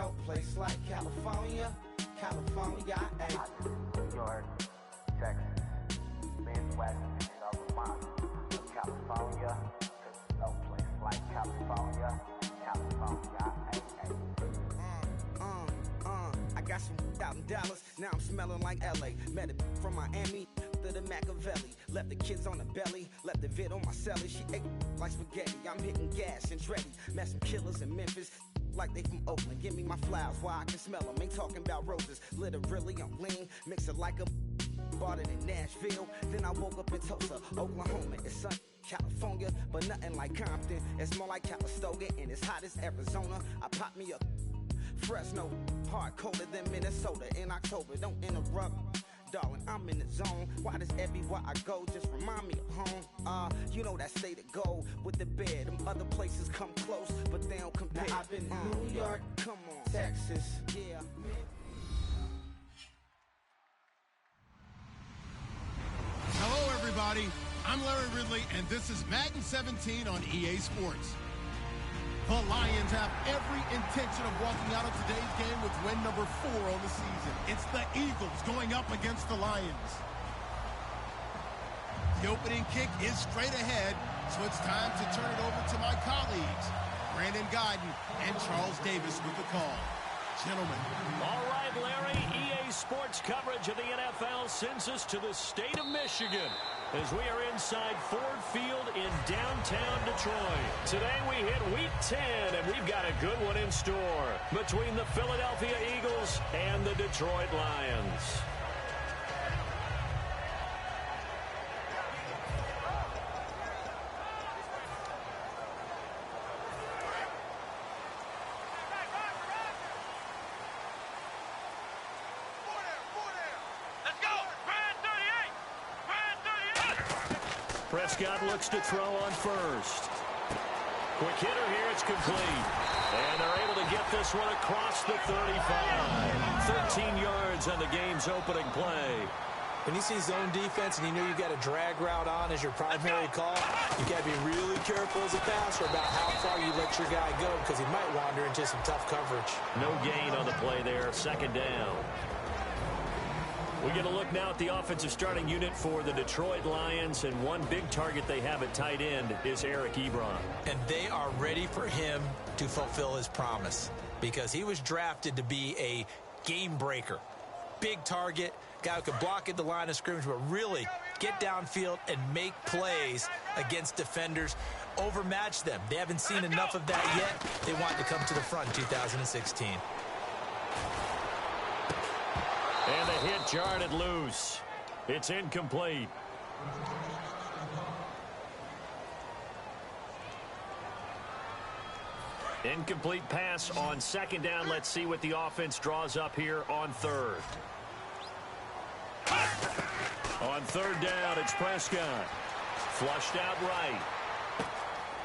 no place like California, California, ayy. New York, Texas, Midwest, and Vermont, California, there's no place like California, California, ayy. I got some out in Dallas, now I'm smelling like LA. Met it from Miami to the Machiavelli. Left the kids on the belly, left the vid on my celly. She ate like spaghetti, I'm hitting gas and Tretti. Met some killers in Memphis, like they from Oakland. Give me my flowers while I can smell them. Ain't talking about roses, literally I'm lean. Mix it like a bought it in Nashville. Then I woke up in Tulsa, Oklahoma. It's sun, California, but nothing like Compton. It's more like Calistoga and it's hot as Arizona. I pop me up Fresno, hard colder than Minnesota in October. Don't interrupt, darling, I'm in the zone. Why does everywhere I go just remind me of home? You know that state of gold with the bed. Them other places come close, but they don't compare. Now I've been in New York, come on, Texas, yeah. Hello, everybody. I'm Larry Ridley, and this is Madden 17 on EA Sports. The Lions have every intention of walking out of today's game with win number 4 on the season. It's the Eagles going up against the Lions. The opening kick is straight ahead, so it's time to turn it over to my colleagues, Brandon Guyton and Charles Davis with the call. Gentlemen. All right, Larry, EA Sports coverage of the NFL sends us to the state of Michigan as we are inside Ford Field in downtown Detroit. Today we hit Week 10, and we've got a good one in store between the Philadelphia Eagles and the Detroit Lions. Prescott looks to throw on first. Quick hitter here, it's complete. And they're able to get this one across the 35. 13 yards on the game's opening play. When you see zone defense and you know you got a drag route on as your primary call, you got to be really careful as a passer about how far you let your guy go because he might wander into some tough coverage. No gain on the play there, second down. We get a look now at the offensive starting unit for the Detroit Lions, and one big target they have at tight end is Eric Ebron. And they are ready for him to fulfill his promise because he was drafted to be a game breaker. Big target, guy who can block at the line of scrimmage, but really get downfield and make plays against defenders, overmatch them. They haven't seen enough of that yet. They want to come to the front in 2016. And the hit jarred it loose. It's incomplete. Incomplete pass on second down. Let's see what the offense draws up here on third. On third down, it's Prescott. Flushed out right.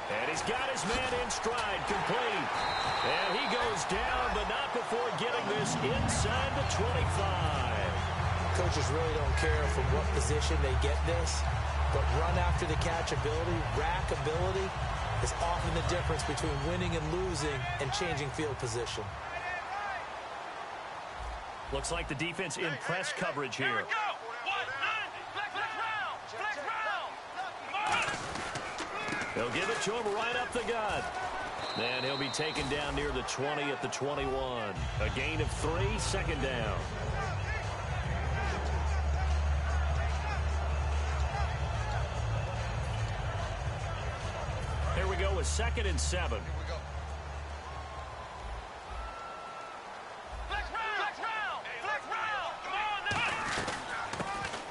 And he's got his man in stride, complete. And he goes down, but not before getting this inside the 25. Coaches really don't care from what position they get this, but run after the catch ability, rack ability, is often the difference between winning and losing and changing field position. Looks like the defense in press coverage here. They'll give it to him right up the gut. And he'll be taken down near the 20 at the 21. A gain of 3, second down. Here we go with 2nd and 7.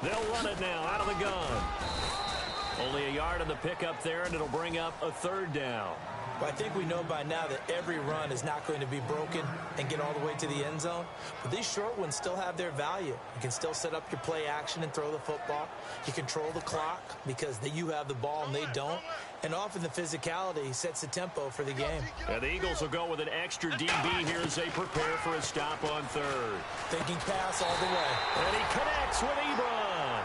They'll run it now out of the gun. Only a yard on the pickup there, and it'll bring up a third down. Well, I think we know by now that every run is not going to be broken and get all the way to the end zone. But these short ones still have their value. You can still set up your play action and throw the football. You control the clock because you have the ball and they don't. And often the physicality sets the tempo for the game. And the Eagles will go with an extra DB here as they prepare for a stop on third. Thinking pass all the way. And he connects with Ebron.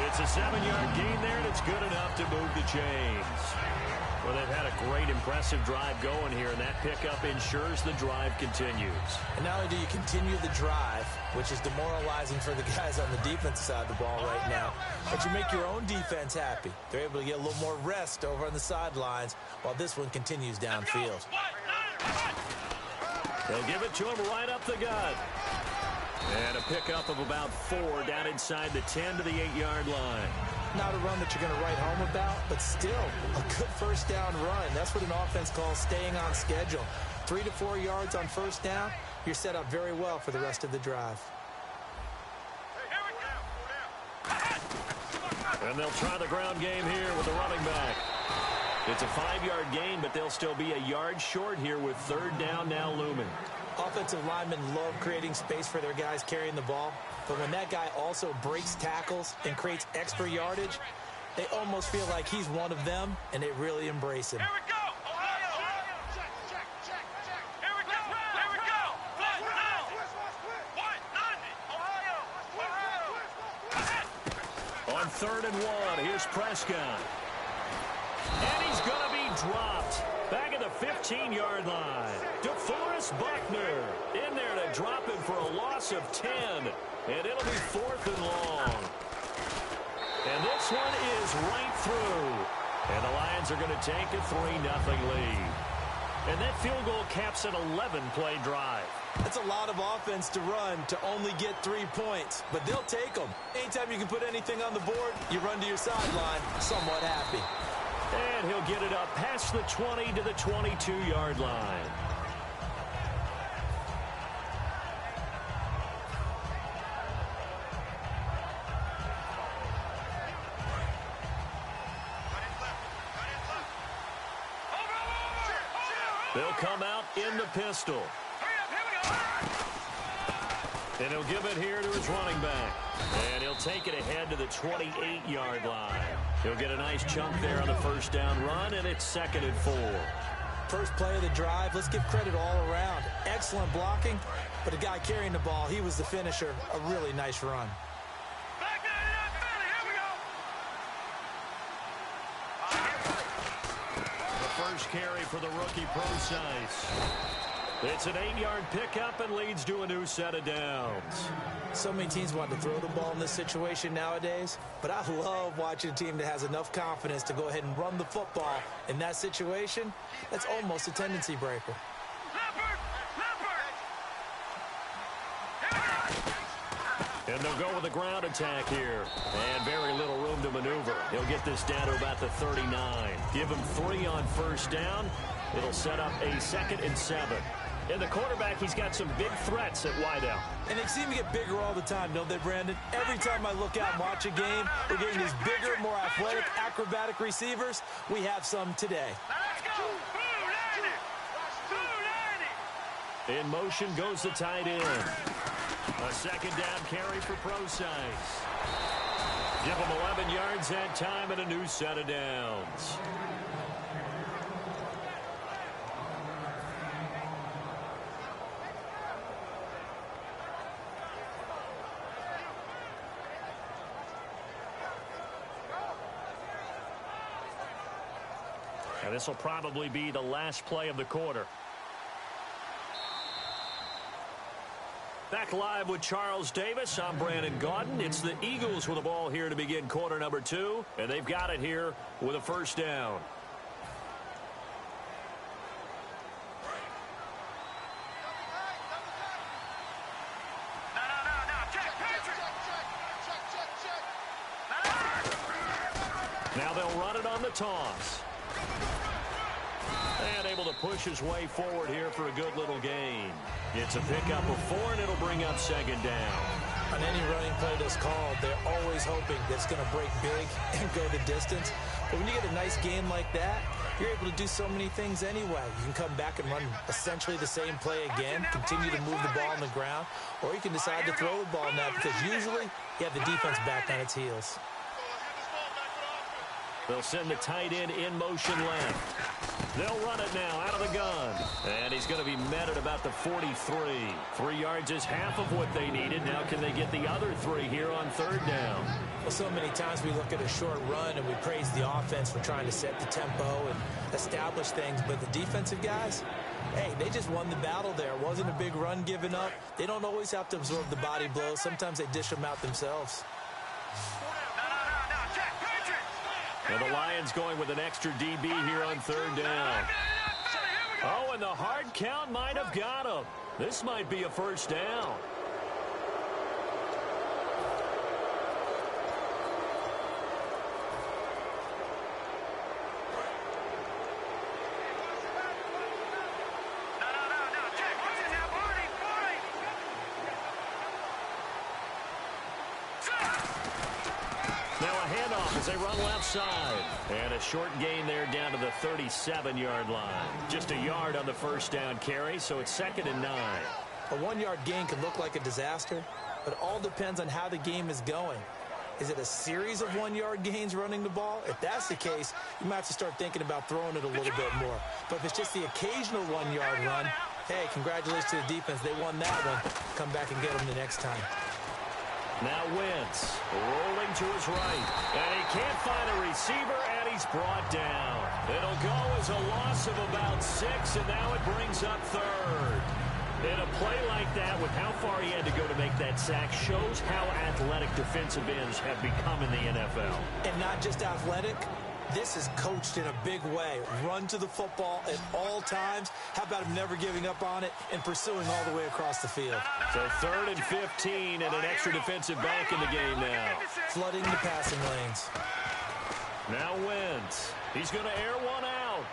It's a 7-yard gain there, and it's good enough to move the chains. Well, they've had a great, impressive drive going here, and that pickup ensures the drive continues. And not only do you continue the drive, which is demoralizing for the guys on the defensive side of the ball right now, but you make your own defense happy. They're able to get a little more rest over on the sidelines while this one continues downfield. They'll give it to him right up the gut. And a pickup of about 4 down inside the 10 to the 8-yard line. Not a run that you're going to write home about, but still a good first down run. That's what an offense calls staying on schedule. 3 to 4 yards on first down, you're set up very well for the rest of the drive. And they'll try the ground game here with the running back. It's a 5-yard gain, but they'll still be a yard short here with 3rd down now looming. Offensive linemen love creating space for their guys carrying the ball, but when that guy also breaks tackles and creates extra yardage, they almost feel like he's one of them, and they really embrace him. Here we go! Ohio! Check. Here we go! Flat now! 190! Ohio! On 3rd and 1, here's Prescott. And he's going to be dropped. Back at the 15-yard line. DeForest Buckner in there to drop him for a loss of 10. And it'll be 4th and long. And this one is right through. And the Lions are going to take a 3-0 lead. And that field goal caps an 11-play drive. That's a lot of offense to run to only get 3 points, but they'll take them. Anytime you can put anything on the board, you run to your sideline somewhat happy. And he'll get it up past the 20 to the 22-yard line. They'll come out in the pistol. And he'll give it here to his running back. And he'll take it ahead to the 28-yard line. He'll get a nice chunk there on the first down run, and it's 2nd and 4. First play of the drive, let's give credit all around. Excellent blocking, but the guy carrying the ball, he was the finisher. A really nice run. Back in that Philly, here we go! The first carry for the rookie Procise. It's an 8-yard pickup and leads to a new set of downs. So many teams want to throw the ball in this situation nowadays, but I love watching a team that has enough confidence to go ahead and run the football. In that situation, that's almost a tendency breaker. And they'll go with a ground attack here. And very little room to maneuver. He'll get this down to about the 39. Give him 3 on first down. It'll set up a 2nd and 7. And the quarterback, he's got some big threats at wideout. And they seem to get bigger all the time, don't they, Brandon? Every time I look out and watch a game, we're getting these bigger, more athletic, acrobatic receivers. We have some today. Let's go! 290! In motion goes the tight end. A 2nd down carry for Procise. Give him 11 yards that time and a new set of downs. And this will probably be the last play of the quarter. Back live with Charles Davis. I'm Brandon Gaudin. It's the Eagles with the ball here to begin quarter number 2. And they've got it here with a first down. Now they'll run it on the toss. And able to push his way forward here for a good little gain. It's a pickup of 4, and it'll bring up 2nd down. On any running play that's called, they're always hoping that it's going to break big and go the distance. But when you get a nice gain like that, you're able to do so many things anyway. You can come back and run essentially the same play again, continue to move the ball on the ground, or you can decide to throw the ball now because usually you have the defense back on its heels. They'll send the tight end in motion left. They'll run it now out of the gun. And he's going to be met at about the 43. 3 yards is half of what they needed. Now can they get the other 3 here on third down? Well, so many times we look at a short run and we praise the offense for trying to set the tempo and establish things. But the defensive guys, hey, they just won the battle there. It wasn't a big run given up. They don't always have to absorb the body blows. Sometimes they dish them out themselves. And the Lions going with an extra DB here on third down. Oh, and the hard count might have got him. This might be a first down. As they run left side. And a short gain there down to the 37-yard line. Just a yard on the first down carry, so it's 2nd and 9. A 1-yard gain can look like a disaster, but it all depends on how the game is going. Is it a series of 1-yard gains running the ball? If that's the case, you might have to start thinking about throwing it a little bit more. But if it's just the occasional 1-yard run, hey, congratulations to the defense. They won that one. Come back and get them the next time. Now Wentz rolling to his right. And he can't find a receiver, and he's brought down. It'll go as a loss of about 6, and now it brings up third. In a play like that, with how far he had to go to make that sack, shows how athletic defensive ends have become in the NFL. And not just athletic. This is coached in a big way. Run to the football at all times. How about him never giving up on it and pursuing all the way across the field? So 3rd and 15 and an extra defensive back in the game now. Flooding the passing lanes. Now Wentz. He's going to air one out.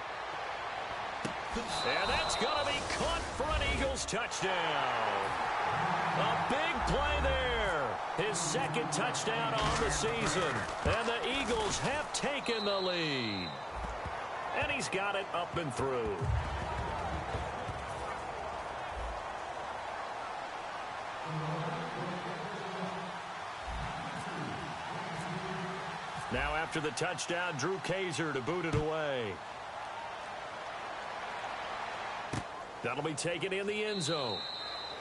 And that's going to be caught for an Eagles touchdown. A big play there. His 2nd touchdown on the season. And the Eagles have taken the lead. And he's got it up and through. Now after the touchdown, Drew Kaiser to boot it away. That'll be taken in the end zone.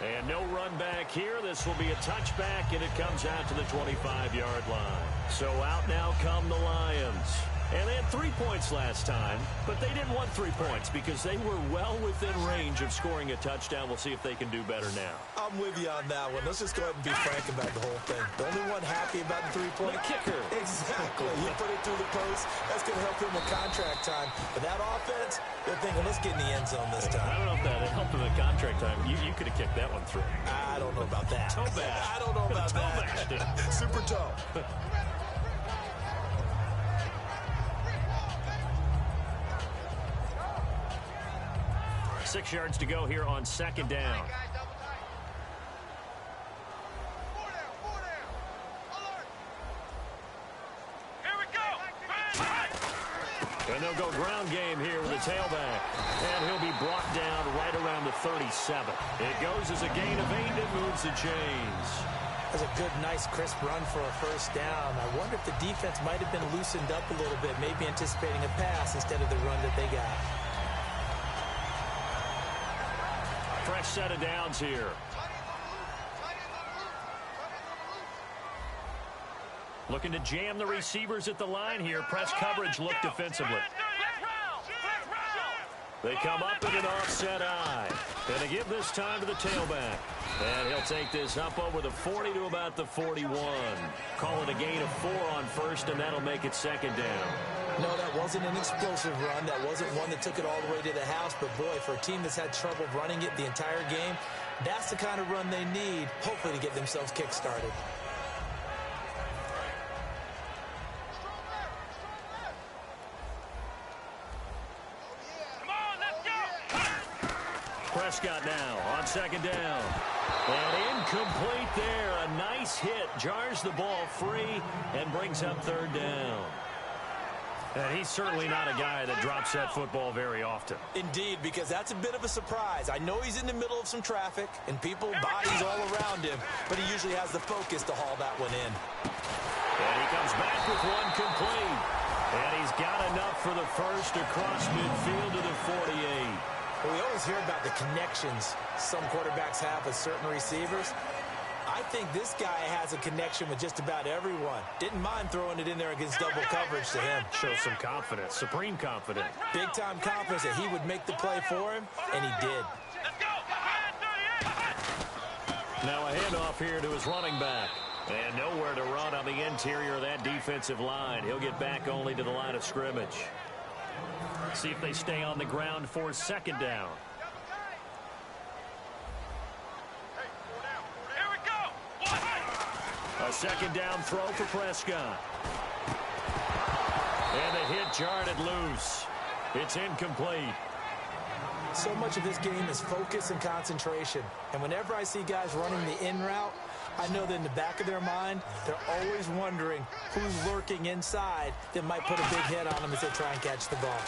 And no run back here. This will be a touchback, and it comes out to the 25-yard line. So out now come the Lions. And they had 3 points last time, but they didn't want 3 points because they were well within range of scoring a touchdown. We'll see if they can do better now. I'm with you on that one. Let's just go ahead and be frank about the whole thing. The only one happy about the 3-point kicker. Exactly. You put it through the post. That's going to help him with contract time. But that offense, they're thinking, let's get in the end zone this time. I don't know if that helped him with contract time. You could have kicked that one through. I don't know about that. Toe bash. I don't know about that. Super toe. 6 yards to go here on 2nd down. And they'll go ground game here with a tailback. And he'll be brought down right around the 37. It goes as a gain of 8 and moves the chains. That's a good, nice, crisp run for a first down. I wonder if the defense might have been loosened up a little bit, maybe anticipating a pass instead of the run that they got. Fresh set of downs here. Looking to jam the receivers at the line here. Press coverage look defensively. They come up in an offset eye. Going to give this time to the tailback. And he'll take this up over the 40 to about the 41. Call it a gain of 4 on first, and that'll make it 2nd down. No, that wasn't an explosive run. That wasn't one that took it all the way to the house. But, boy, for a team that's had trouble running it the entire game, that's the kind of run they need, hopefully, to get themselves kick-started. Prescott now on 2nd down. And incomplete there. A nice hit. Jars the ball free and brings up 3rd down. And he's certainly not a guy that drops that football very often. Indeed, because that's a bit of a surprise. I know he's in the middle of some traffic and people, bodies all around him, but he usually has the focus to haul that one in. And he comes back with one complete. And he's got enough for the first across midfield to the 48. Well, we always hear about the connections some quarterbacks have with certain receivers. I think this guy has a connection with just about everyone. Didn't mind throwing it in there against double coverage to him. Shows some confidence, supreme confidence. Big-time confidence that he would make the play for him, and he did. Let's go. Now a handoff here to his running back. And nowhere to run on the interior of that defensive line. He'll get back only to the line of scrimmage. See if they stay on the ground for second down. Here we go. A second down throw for Prescott. And the hit jarred it loose. It's incomplete. So much of this game is focus and concentration. And whenever I see guys running the in route, I know that in the back of their mind, they're always wondering who's lurking inside that might put a big hit on them as they try and catch the ball.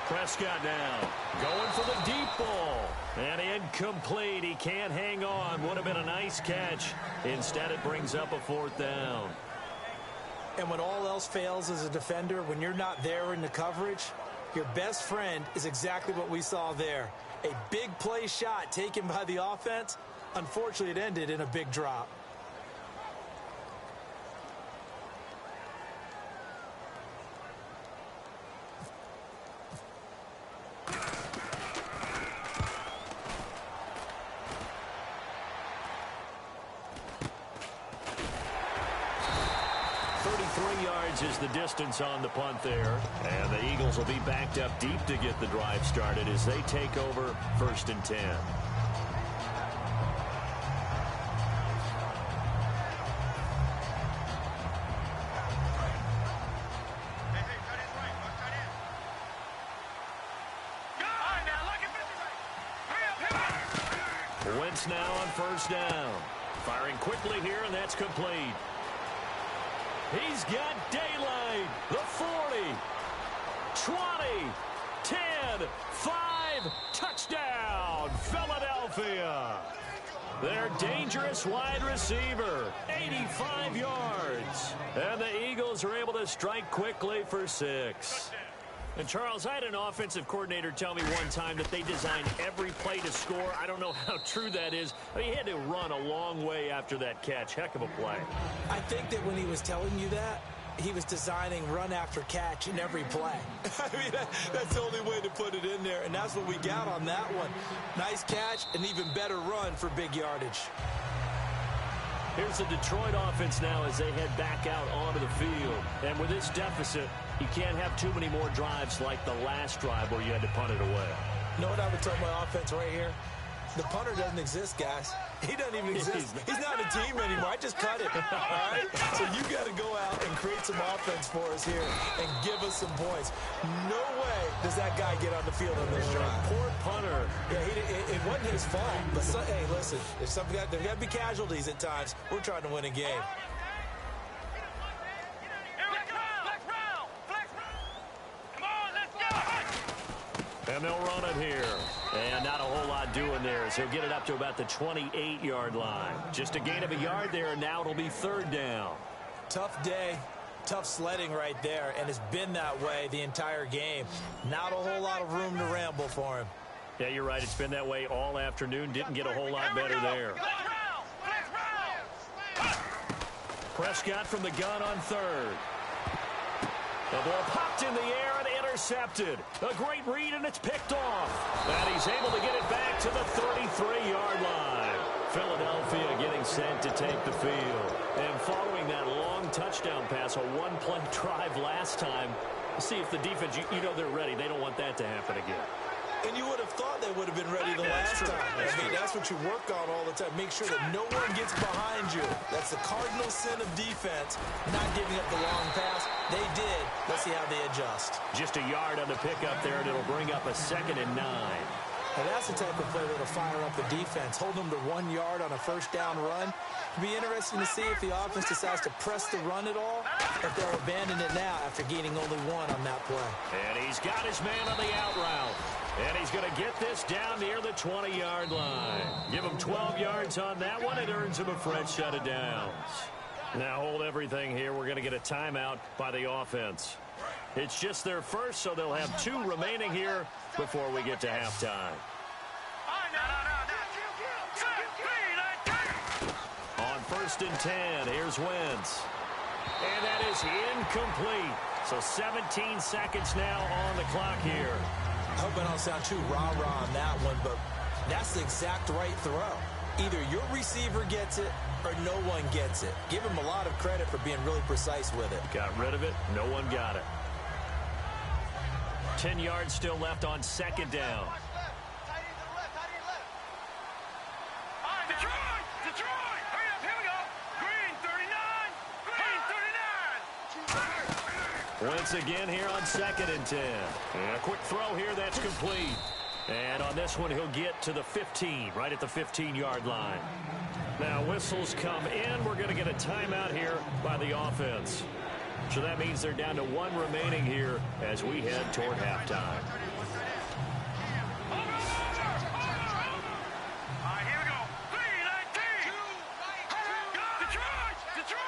Prescott now going for the deep ball. And incomplete. He can't hang on. Would have been a nice catch. Instead, it brings up a fourth down. And when all else fails as a defender, when you're not there in the coverage, your best friend is exactly what we saw there. A big play shot taken by the offense. Unfortunately, it ended in a big drop. Is the distance on the punt there. And the Eagles will be backed up deep to get the drive started as they take over 1st and 10. Wentz now on 1st down. Firing quickly here, and that's complete. He's got daylight. The 40, 20, 10, 5, touchdown, Philadelphia. Their dangerous wide receiver, 85 yards. And the Eagles are able to strike quickly for 6. And, Charles, I had an offensive coordinator tell me one time that they design every play to score. I don't know how true that is. I mean, he had to run a long way after that catch. Heck of a play. I think that when he was telling you that, he was designing run after catch in every play. I mean, that's the only way to put it in there, and that's what we got on that one. Nice catch, and even better run for big yardage. Here's the Detroit offense now as they head back out onto the field. And with this deficit, you can't have too many more drives like the last drive where you had to punt it away. You know what I would tell my offense right here? The punter doesn't exist, guys. He doesn't even exist. He's not a team anymore. I just cut him. All right? So you got to go out and create some offense for us here and give us some points. No way does that guy get on the field on this drive. Poor punter. Yeah, it wasn't his fault. But, hey, listen, there's got to be casualties at times. We're trying to win a game. And they'll run it here. And not a whole lot doing there as he'll get it up to about the 28-yard line. Just a gain of a yard there, and now it'll be 3rd down. Tough day, tough sledding right there, and it's been that way the entire game. Not a whole lot of room to ramble for him. Yeah, you're right. It's been that way all afternoon. Didn't get a whole lot better there. Prescott from the gun on 3rd. The ball popped in the air and intercepted. A great read, and it's picked off. And he's able to get it back to the 33-yard line. Philadelphia getting set to take the field. And following that long touchdown pass, a one-play drive last time, see if the defense, you know they're ready. They don't want that to happen again. And you would have thought they would have been ready the last time. That's what you work on all the time. Make sure that no one gets behind you. That's the cardinal sin of defense, not giving up the long pass. They did. Let's see how they adjust. Just a yard on the pickup there, and it'll bring up a 2nd and 9. And that's the type of play that'll fire up the defense. Hold them to 1 yard on a 1st down run. It'll be interesting to see if the offense decides to press the run at all, if they'll abandon it now after gaining only 1 on that play. And he's got his man on the out route. And he's going to get this down near the 20-yard line. Give him 12 yards on that one. It earns him a fresh set of downs. Now hold everything here. We're going to get a timeout by the offense. It's just their first, so they'll have 2 remaining here before we get to halftime. On 1st and 10, here's Wentz. And that is incomplete. So 17 seconds now on the clock here. I hope I don't sound too rah-rah on that one, but that's the exact right throw. Either your receiver gets it or no one gets it. Give him a lot of credit for being really precise with it. Got rid of it. No one got it. 10 yards still left on 2nd down. Detroit! Hurry up, here we go! Green 39! Green 39! Once again here on 2nd and 10. And a quick throw here that's complete. And on this one, he'll get to the 15, right at the 15-yard line. Now, whistles come in. We're going to get a timeout here by the offense. So that means they're down to 1 remaining here as we head toward halftime. All right, here we go. Green 19! Detroit!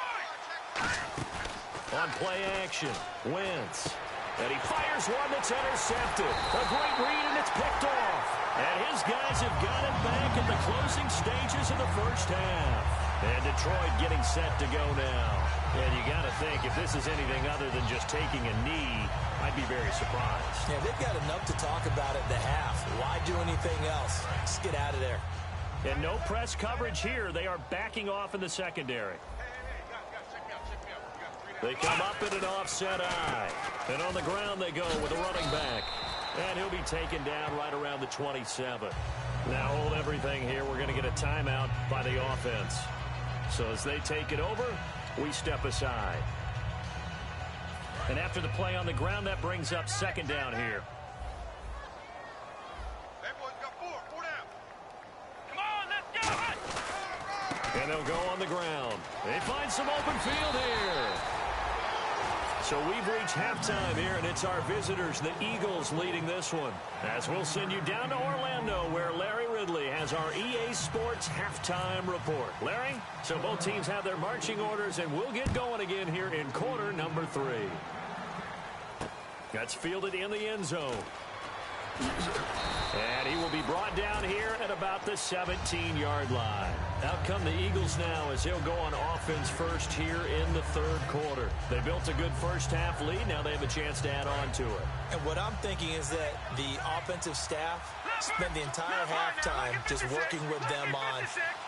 On play action, Wentz. And he fires one that's intercepted. A great read, and it's picked off. And his guys have got it back in the closing stages of the first half. And Detroit getting set to go now. And you got to think, if this is anything other than just taking a knee, I'd be very surprised. Yeah, they've got enough to talk about at the half. Why do anything else? Just get out of there. And no press coverage here. They are backing off in the secondary. They come up in an offset eye. And on the ground they go with a running back. And he'll be taken down right around the 27. Now hold everything here. We're going to get a timeout by the offense. So as they take it over, we step aside. And after the play on the ground, that brings up 2nd down here. Hey, boys, got 4 down. Come on, let's go! And they'll go on the ground. They find some open field here. So we've reached halftime here, and it's our visitors, the Eagles, leading this one. As we'll send you down to Orlando, where Larry Ridley has our EA Sports halftime report. Larry, so both teams have their marching orders, and we'll get going again here in quarter number 3. That's fielded in the end zone. And he will be brought down here at about the 17-yard line. Out come the Eagles now as they'll go on offense first here in the 3rd quarter. They built a good first half lead. Now they have a chance to add on to it. And what I'm thinking is that the offensive staff spend the entire halftime just working with them on,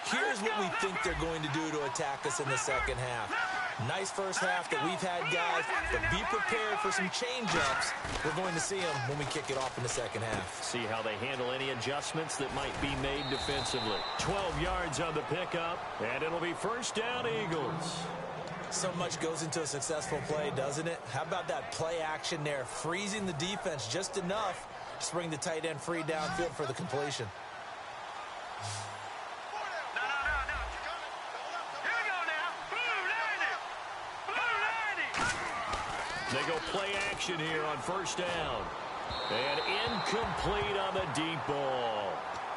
here's what we think they're going to do to attack us in the 2nd half. Nice first half that we've had, guys, but be prepared for some change-ups. We're going to see them when we kick it off in the 2nd half. See how they handle any adjustments that might be made defensively. 12 yards on the pickup, and it'll be 1st down, Eagles. So much goes into a successful play, doesn't it? How about that play action there, freezing the defense just enough to bring the tight end free downfield for the completion. They go play action here on 1st down. And incomplete on the deep ball.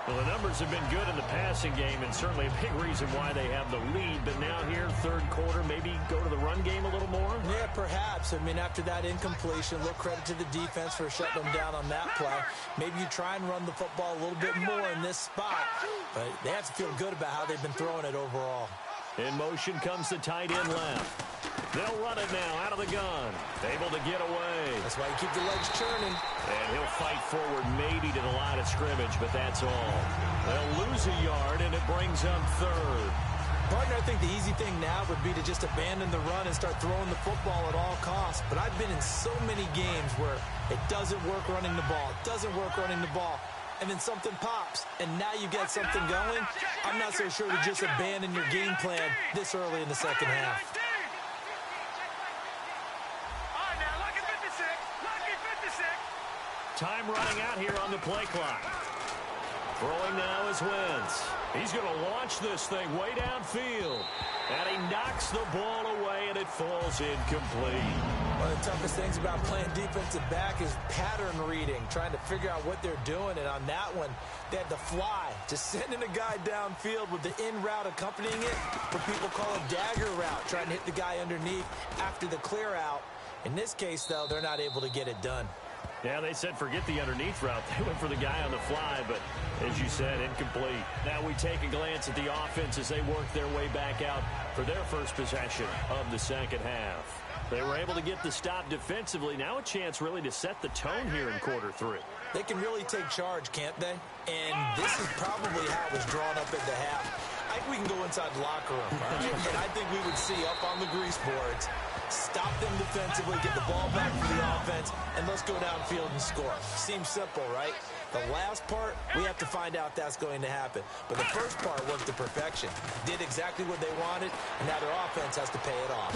Well, the numbers have been good in the passing game, and certainly a big reason why they have the lead. But now here, 3rd quarter, maybe go to the run game a little more? Yeah, perhaps. I mean, after that incompletion, a little credit to the defense for shutting them down on that play. Maybe you try and run the football a little bit more in this spot. But they have to feel good about how they've been throwing it overall. In motion comes the tight end left. They'll run it now out of the gun. Able to get away. That's why you keep the legs churning. And he'll fight forward maybe to the line of scrimmage, but that's all. They'll lose a yard, and it brings up 3rd. Partner, I think the easy thing now would be to just abandon the run and start throwing the football at all costs. But I've been in so many games where it doesn't work running the ball. It doesn't work running the ball. And then something pops, and now you get something going. I'm not so sure to just abandon your game plan this early in the 2nd half. Time running out here on the play clock. Throwing now is Wentz. He's going to launch this thing way downfield. And he knocks the ball away, and it falls incomplete. One of the toughest things about playing defensive back is pattern reading, trying to figure out what they're doing. And on that one, they had the fly, just sending a guy downfield with the in route accompanying it, what people call a dagger route, trying to hit the guy underneath after the clear out. In this case, though, they're not able to get it done. Yeah, they said forget the underneath route. They went for the guy on the fly, but as you said, incomplete. Now we take a glance at the offense as they work their way back out for their first possession of the second half. They were able to get the stop defensively. Now a chance really to set the tone here in quarter three. They can really take charge, can't they? And this is probably how it was drawn up at the half. I think we can go inside the locker room, right? And I think we would see up on the grease boards, stop them defensively, get the ball back for the offense, and let's go downfield and score. Seems simple, right? The last part, we have to find out that's going to happen. But the first part worked to perfection. Did exactly what they wanted, and now their offense has to pay it off.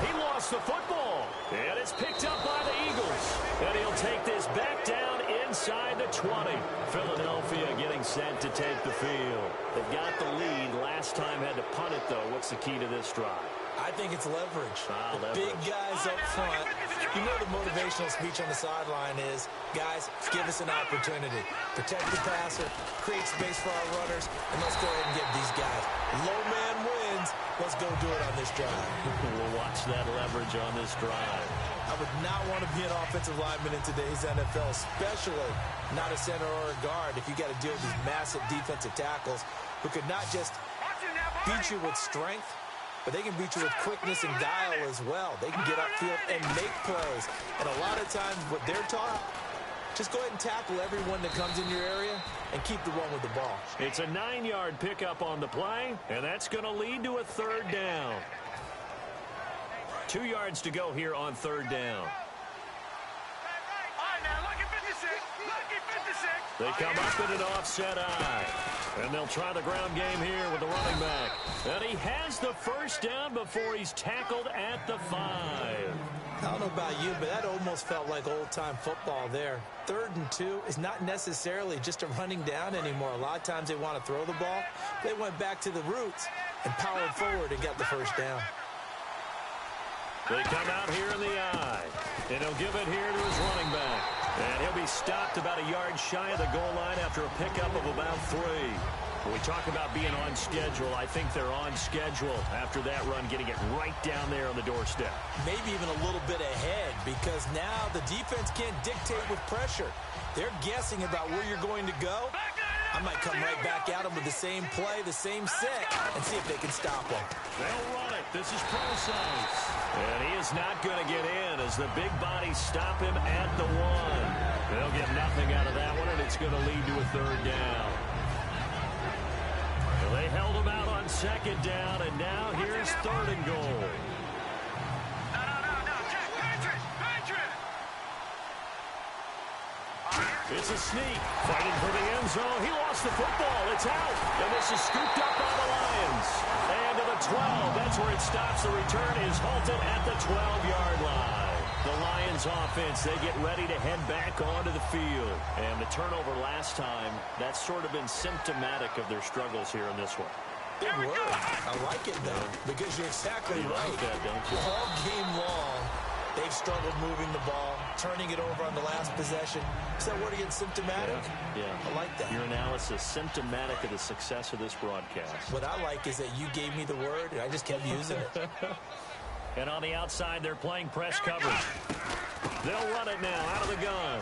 And he lost the football. And it's picked up by the Eagles. And he'll take this back down inside the 20. Philadelphia getting set to take the field. They've got the lead. Last time had to punt it, though. What's the key to this drive? I think it's leverage. Leverage. Big guys up front. You know the motivational speech on the sideline is, guys, give us an opportunity. Protect the passer, create space for our runners, and let's go ahead and get these guys. Low man wins. Let's go do it on this drive. We'll watch that leverage on this drive. I would not want to be an offensive lineman in today's NFL, especially not a center or a guard, if you got to deal with these massive defensive tackles who could not just beat you with strength, but they can beat you with quickness and guile as well. They can get upfield and make plays. And a lot of times what they're taught, just go ahead and tackle everyone that comes in your area and keep the one with the ball. It's a 9-yard pickup on the play, and that's going to lead to a third down. 2 yards to go here on third down. They come up in an offset eye. And they'll try the ground game here with the running back. And he has the first down before he's tackled at the 5. I don't know about you, but that almost felt like old-time football there. 3rd and 2 is not necessarily just a running down anymore. A lot of times they want to throw the ball. They went back to the roots and powered forward and got the first down. They come out here in the eye. And he'll give it here to his running back. And he'll be stopped about a yard shy of the goal line after a pickup of about 3. When we talk about being on schedule, I think they're on schedule after that run, getting it right down there on the doorstep. Maybe even a little bit ahead, because now the defense can't dictate with pressure. They're guessing about where you're going to go. I might come right back at them with the same play, the same set, and see if they can stop them. They'll run it. This is Procise. And he is not going to get in as the big bodies stop him at the 1. They'll get nothing out of that one, and it's going to lead to a third down. Well, they held him out on second down, and now here's 3rd and goal. It's a sneak. Fighting for the end zone. He lost the football. It's out. And this is scooped up by the Lions. And to the 12. That's where it stops. The return is halted at the 12-yard line. The Lions offense, they get ready to head back onto the field. And the turnover last time, that's sort of been symptomatic of their struggles here in this one. Big word. I like it, though, because you're exactly You right. like that, don't you? All game long, they've struggled moving the ball, turning it over on the last possession. Is that word again, symptomatic? Yeah. I like that. Your analysis, symptomatic of the success of this broadcast. What I like is that you gave me the word, and I just kept using it. And on the outside, they're playing press coverage. They'll run it now out of the gun.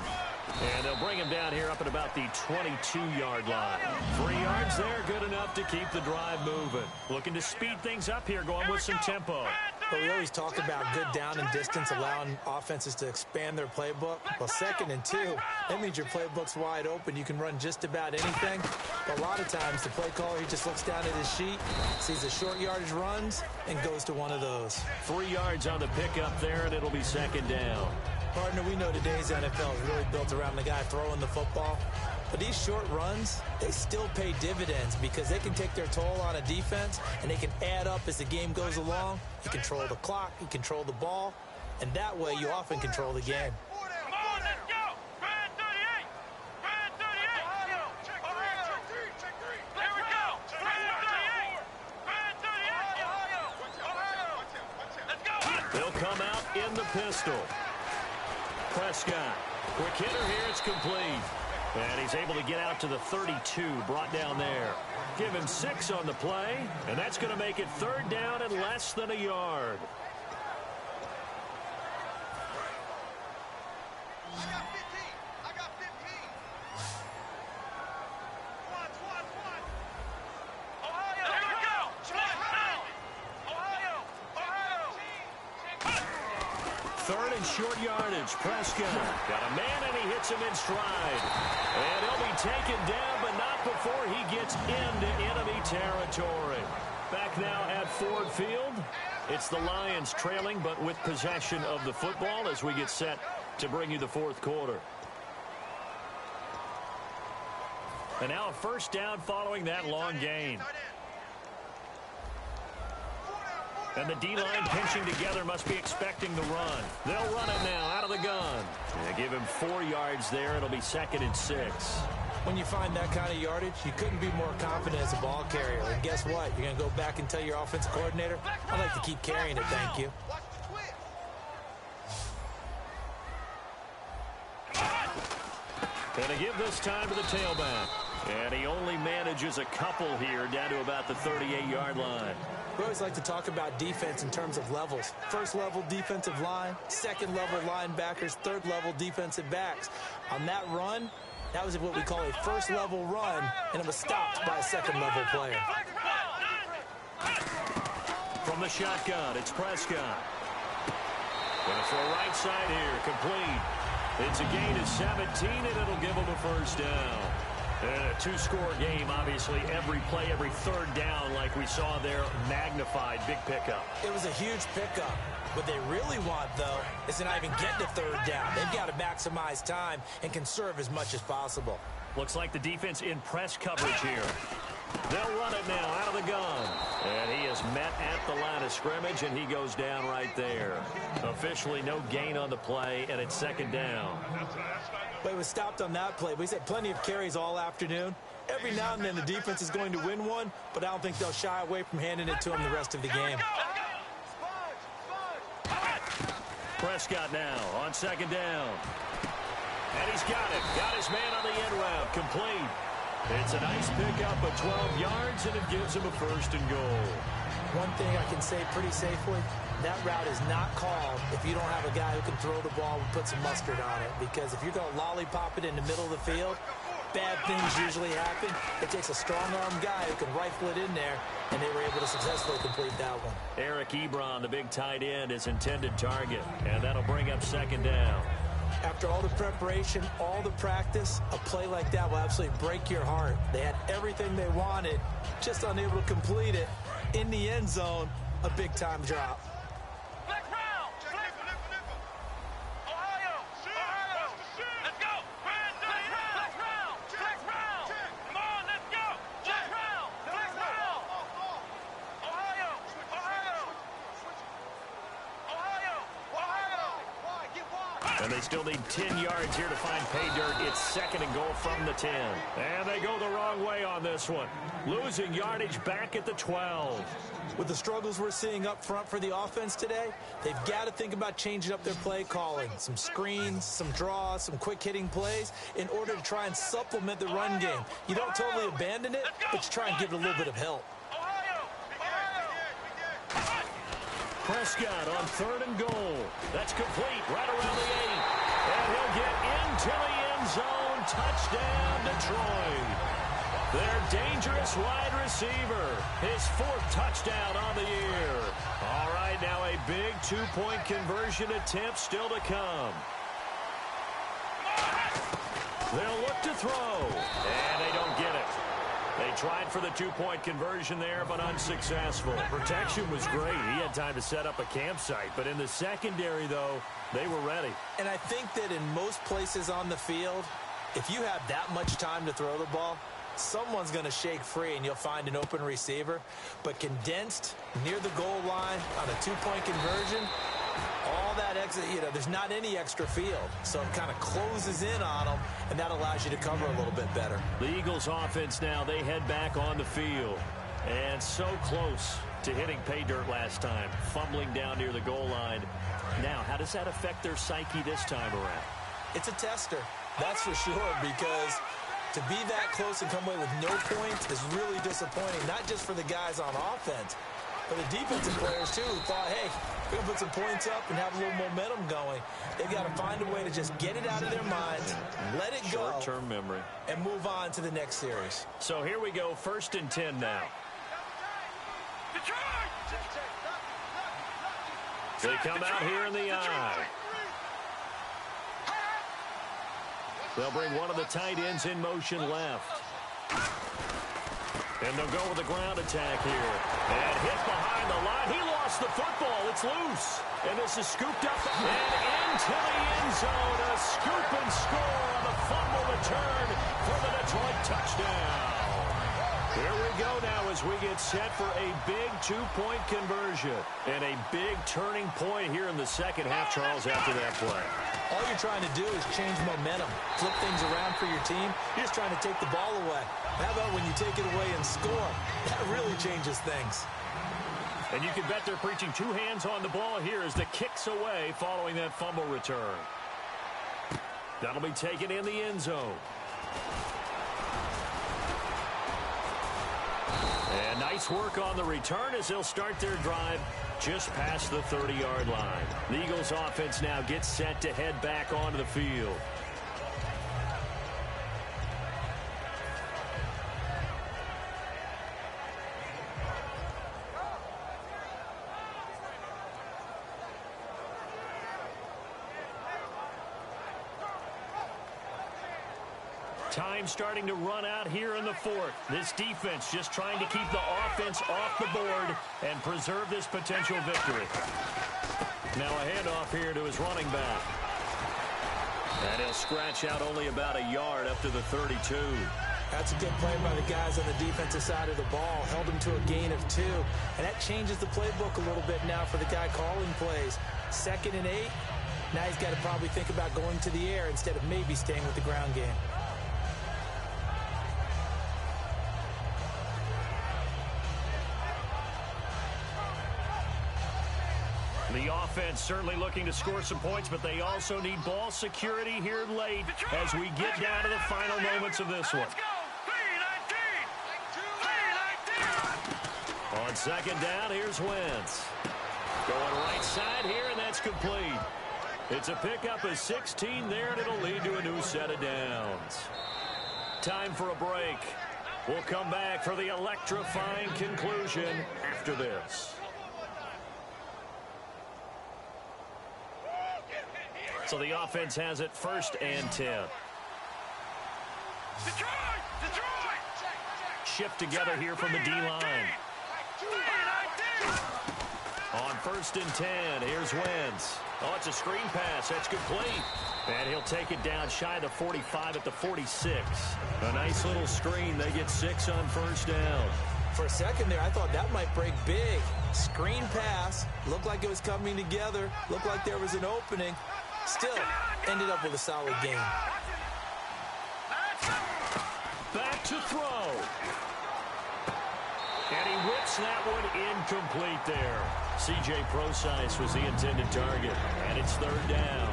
And they'll bring him down here up at about the 22-yard line. 3 yards there, good enough to keep the drive moving. Looking to speed things up here, going with some tempo. But we always talk about good down and distance, allowing offenses to expand their playbook. Well, 2nd and 2, that means your playbook's wide open. You can run just about anything. But a lot of times, the play caller, he just looks down at his sheet, sees the short yardage runs, and goes to one of those. 3 yards on the pickup there, and it'll be 2nd down. Partner, we know today's NFL is really built around the guy throwing the football. But these short runs, they still pay dividends because they can take their toll on a defense, and they can add up as the game goes along. You control the clock, you control the ball, and that way you often control the game. Come on, let's go! Brad 38! Brad 38! They'll come out in the pistol. Prescott. Quick hitter here. It's complete. And he's able to get out to the 32, brought down there. Give him 6 on the play, and that's going to make it 3rd down and less than a yard. I got 15. Ohio, here we go. Ohio. 3rd and short yardage. Prescott got a man, and he hits him in stride. And he'll be taken down, but not before he gets into enemy territory. Back now at Ford Field. It's the Lions trailing, but with possession of the football as we get set to bring you the 4th quarter. And now a 1st down following that long gain. And the D-line pinching together must be expecting the run. They'll run it now out of the gun. And give him 4 yards there. It'll be 2nd and 6. When you find that kind of yardage, you couldn't be more confident as a ball carrier. And guess what? You're going to go back and tell your offensive coordinator, I'd like to keep carrying it, thank you. Going to give this time to the tailback. And he only manages a couple here down to about the 38-yard line. We always like to talk about defense in terms of levels. 1st level defensive line, 2nd level linebackers, 3rd level defensive backs. On that run, that was what we call a 1st level run, and it was stopped by a 2nd level player. From the shotgun, it's Prescott. Going to throw right side here, complete. It's a gain of 17, and it'll give him a 1st down. A 2-score game, obviously. Every play, every 3rd down, like we saw there, magnified. Big pickup. It was a huge pickup. What they really want, though, is to not even get to 3rd down. They've got to maximize time and conserve as much as possible. Looks like the defense in press coverage here. They'll run it now out of the gun. And he is met at the line of scrimmage, and he goes down right there. Officially no gain on the play, and it's 2nd down. But it was stopped on that play. We've had plenty of carries all afternoon. Every now and then the defense is going to win one, but I don't think they'll shy away from handing it to him the rest of the game. Prescott now on 2nd down. And he's got it. Got his man on the end route. Complete. It's a nice pickup of 12 yards, and it gives him a 1st and goal. One thing I can say pretty safely, that route is not called if you don't have a guy who can throw the ball and put some mustard on it. Because if you're going to lollipop it in the middle of the field, bad things usually happen. It takes a strong-arm guy who can rifle it in there, and they were able to successfully complete that one. Eric Ebron, the big tight end, is intended target, and that'll bring up 2nd down. After all the preparation, all the practice, a play like that will absolutely break your heart. They had everything they wanted, just unable to complete it. In the end zone, a big-time drop. Let's go. Come on, let's go. And they still need 10 yards here to find pay dirt. It's 2nd and goal from the 10. And they go the wrong way on this one. Losing yardage back at the 12. With the struggles we're seeing up front for the offense today, they've got to think about changing up their play calling. Some screens, some draws, some quick-hitting plays in order to try and supplement the run game. You don't totally abandon it, but you try and give it a little bit of help. Prescott on 3rd and goal. That's complete right around the 8. And he'll get into the end zone. Touchdown, Detroit. Their dangerous wide receiver. His 4th touchdown on the year. All right, now a big 2-point conversion attempt still to come. They'll look to throw. And they don't get it. They tried for the 2-point conversion there, but unsuccessful. Protection was great. He had time to set up a campsite. But in the secondary, though, they were ready. And I think that in most places on the field, if you have that much time to throw the ball, someone's going to shake free and you'll find an open receiver. But condensed near the goal line on a 2-point conversion, all that exit, there's not any extra field. So it kind of closes in on them, and that allows you to cover a little bit better. The Eagles offense now, they head back on the field. And so close to hitting pay dirt last time, fumbling down near the goal line. Now, how does that affect their psyche this time around? It's a tester, that's for sure, because to be that close and come away with no points is really disappointing, not just for the guys on offense, but the defensive players, too, who thought, hey, we're going to put some points up and have a little momentum going. They've got to find a way to just get it out of their minds, let it go. Short-term memory. And move on to the next series. So here we go, 1st and 10 now. They come out here in the eye. They'll bring one of the tight ends in motion left. And they'll go with a ground attack here. And hit behind the line. He lost the football. It's loose. And this is scooped up and into the end zone. A scoop and score on the fumble return for the Detroit touchdown. Here we go now as we get set for a big 2-point conversion. And a big turning point here in the second half, Charles, after that play. All you're trying to do is change momentum, flip things around for your team. You're just trying to take the ball away. How about when you take it away and score? That really changes things. And you can bet they're preaching 2 hands on the ball here as the kick's away following that fumble return. That'll be taken in the end zone. And nice work on the return as they'll start their drive just past the 30-yard line. The Eagles offense now gets set to head back onto the field. Time starting to run out here in the 4th. This defense just trying to keep the offense off the board and preserve this potential victory. Now a handoff here to his running back. And he'll scratch out only about a yard up to the 32. That's a good play by the guys on the defensive side of the ball. Held him to a gain of 2. And that changes the playbook a little bit now for the guy calling plays. 2nd and 8. Now he's got to probably think about going to the air instead of maybe staying with the ground game. The offense certainly looking to score some points, but they also need ball security here late as we get down to the final moments of this one. On 2nd down, here's Wentz. Going right side here, and that's complete. It's a pickup of 16 there, and it'll lead to a new set of downs. Time for a break. We'll come back for the electrifying conclusion after this. So the offense has it 1st and 10. Shift together here from the D-line. On 1st and 10, here's Wentz. Oh, it's a screen pass. That's complete. And he'll take it down shy of the 45 at the 46. A nice little screen. They get 6 on 1st down. For a second there, I thought that might break big. Screen pass. Looked like it was coming together. Looked like there was an opening. Still ended up with a solid game. Back to throw. And he whips that one incomplete there. C.J. Procise was the intended target. And it's 3rd down.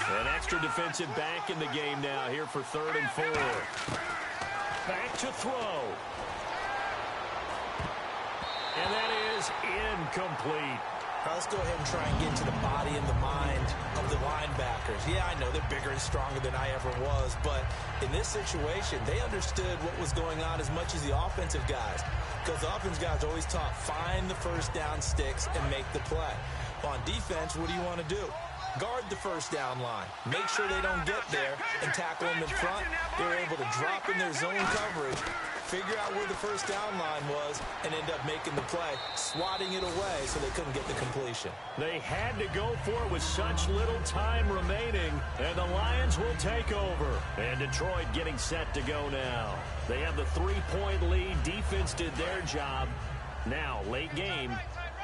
An extra defensive back in the game now here for 3rd and 4. Back to throw. And that is incomplete. Now let's go ahead and try and get to the body and the mind of the linebackers. Yeah, I know they're bigger and stronger than I ever was, but in this situation, they understood what was going on as much as the offensive guys. Because the offensive guys always taught, find the 1st down sticks and make the play. On defense, what do you want to do? guard the first down line. Make sure they don't get there and tackle them in front. They were able to drop in their zone coverage, figure out where the first down line was, and end up making the play, swatting it away so they couldn't get the completion. They had to go for it with such little time remaining, and the Lions will take over. And Detroit getting set to go now. They have the 3-point lead. Defense did their job. Now, late game.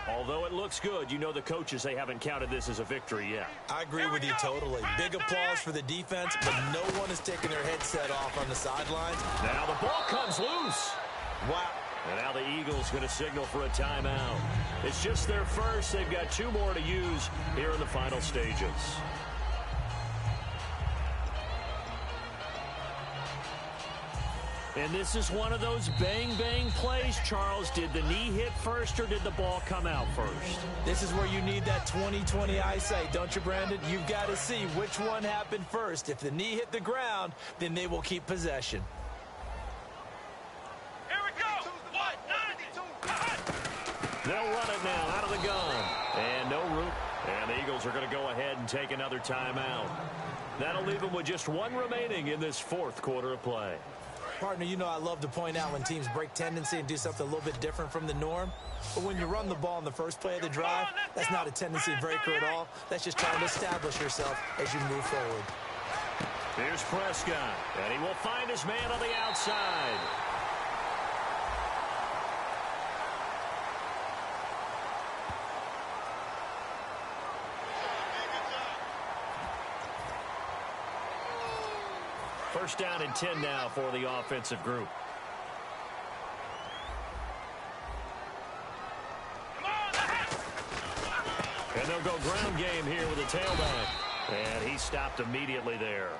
Although it looks good, you know the coaches, they haven't counted this as a victory yet. I agree with you totally. Big applause for the defense, but no one is taking their headset off on the sidelines. Now the ball comes loose. Wow. And now the Eagles going to signal for a timeout. It's just their first. They've got 2 more to use here in the final stages. And this is one of those bang-bang plays, Charles. Did the knee hit first or did the ball come out first? This is where you need that 20/20 eyesight, don't you, Brandon? You've got to see which one happened first. If the knee hit the ground, then they will keep possession. Here we go. 192. They'll run it now out of the gun. And no room. And the Eagles are going to go ahead and take another timeout. That'll leave them with just 1 remaining in this 4th quarter of play. Partner, you know I love to point out when teams break tendency and do something a little bit different from the norm. But when you run the ball in the first play of the drive, that's not a tendency breaker at all. That's just trying to establish yourself as you move forward. Here's Prescott, and he will find his man on the outside. First down and 10 now for the offensive group. And they'll go ground game here with a tailback. And he stopped immediately there.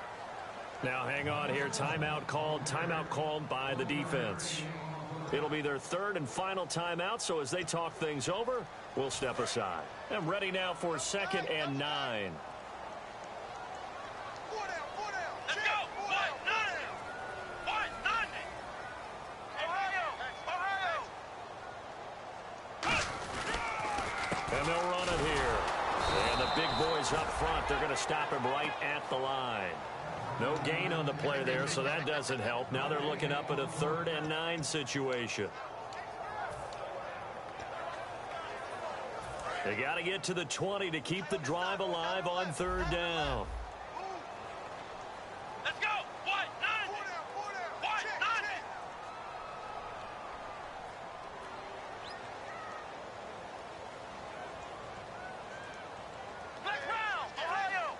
Now hang on here. Timeout called by the defense. It'll be their 3rd and final timeout, so as they talk things over, we'll step aside. And ready now for 2nd and 9. And they'll run it here. And the big boys up front, they're going to stop him right at the line. No gain on the play there, so that doesn't help. Now they're looking up at a 3rd and 9 situation. They got to get to the 20 to keep the drive alive on 3rd down. Let's go. 190. 190. Next round. Ohio.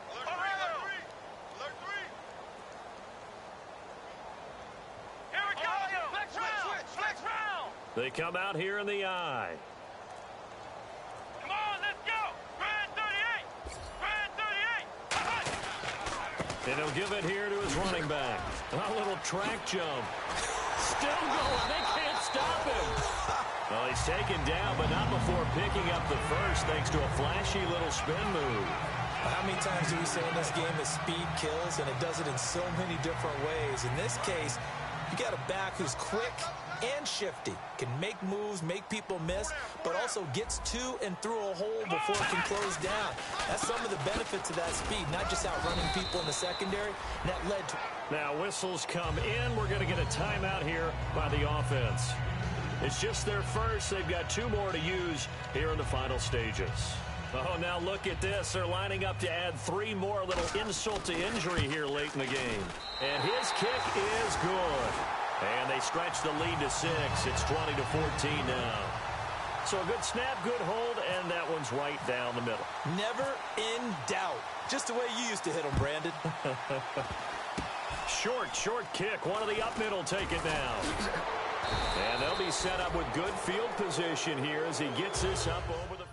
Alert 3. Here we go. Next round. Next round. They come out here in the eye. Come on, let's go. Grand 38. Grand 38. And he'll give it here to his running back. A little track jump. Still going. They can't stop him. Well, he's taken down, but not before picking up the first thanks to a flashy little spin move. How many times do we say in this game that speed kills, and it does it in so many different ways? In this case, you got a back who's quick and shifty, can make moves, make people miss, but also gets to and through a hole before it can close down. That's some of the benefits of that speed, not just outrunning people in the secondary. And that led to... Now whistles come in. We're going to get a timeout here by the offense. It's just their first. They've got 2 more to use here in the final stages. Oh, now look at this. They're lining up to add 3 more, a little insult to injury here late in the game. And his kick is good. And they stretch the lead to 6. It's 20-14 now. So a good snap, good hold, and that one's right down the middle. Never in doubt. Just the way you used to hit them, Brandon. Short kick. One of the up middle take it now. And they'll be set up with good field position here as he gets this up over the